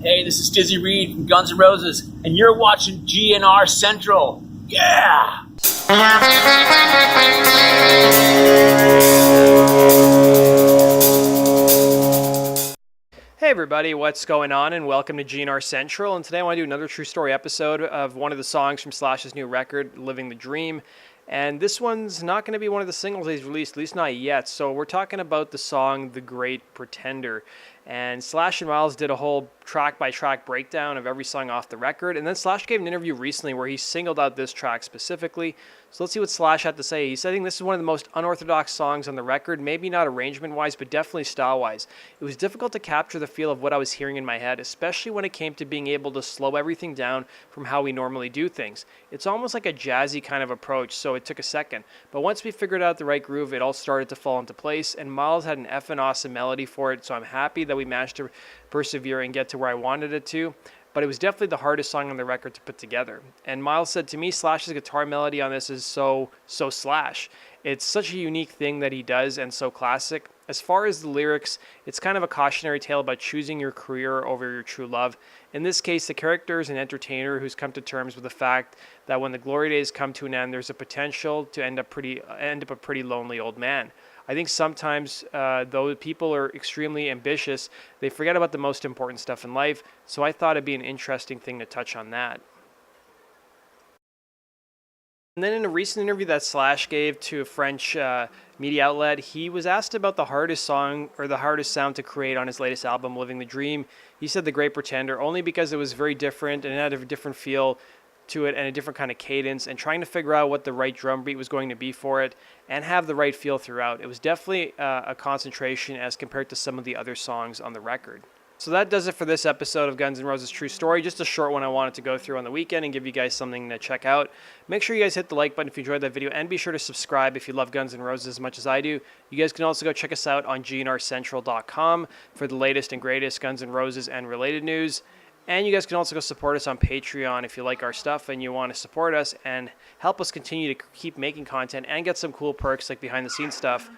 Hey, this is Dizzy Reed from Guns N' Roses, and you're watching GNR Central. Yeah! Hey everybody, what's going on, and welcome to GNR Central. And today I want to do another true story episode of one of the songs from Slash's new record, Living the Dream. And this one's not going to be one of the singles he's released, at least not yet. So we're talking about the song The Great Pretender. And Slash and Myles did a whole track-by-track breakdown of every song off the record. And then Slash gave an interview recently where he singled out this track specifically. So let's see what Slash had to say. He said, I think this is one of the most unorthodox songs on the record, maybe not arrangement-wise, but definitely style-wise. It was difficult to capture the feel of what I was hearing in my head, especially when it came to being able to slow everything down from how we normally do things. It's almost like a jazzy kind of approach, so it took a second. But once we figured out the right groove, it all started to fall into place, and Myles had an effing awesome melody for it, so I'm happy that we managed to persevere and get to where I wanted it to. But it was definitely the hardest song on the record to put together. And Myles said to me, Slash's guitar melody on this is so Slash. It's such a unique thing that he does and so classic. As far as the lyrics, it's kind of a cautionary tale about choosing your career over your true love. In this case, the character is an entertainer who's come to terms with the fact that when the glory days come to an end, there's a potential to end up a pretty lonely old man. I think sometimes, though people are extremely ambitious, they forget about the most important stuff in life, so I thought it'd be an interesting thing to touch on that. And then in a recent interview that Slash gave to a French media outlet, he was asked about the hardest song or the hardest sound to create on his latest album, Living the Dream. He said The Great Pretender, only because it was very different and it had a different feel to it and a different kind of cadence, and trying to figure out what the right drum beat was going to be for it and have the right feel throughout. It was definitely a concentration as compared to some of the other songs on the record. So that does it for this episode of Guns N' Roses True Story. Just a short one I wanted to go through on the weekend and give you guys something to check out. Make sure you guys hit the like button if you enjoyed that video, and be sure to subscribe if you love Guns N' Roses as much as I do. You guys can also go check us out on gnrcentral.com for the latest and greatest Guns N' Roses and related news. And you guys can also go support us on Patreon if you like our stuff and you want to support us and help us continue to keep making content and get some cool perks like behind the scenes stuff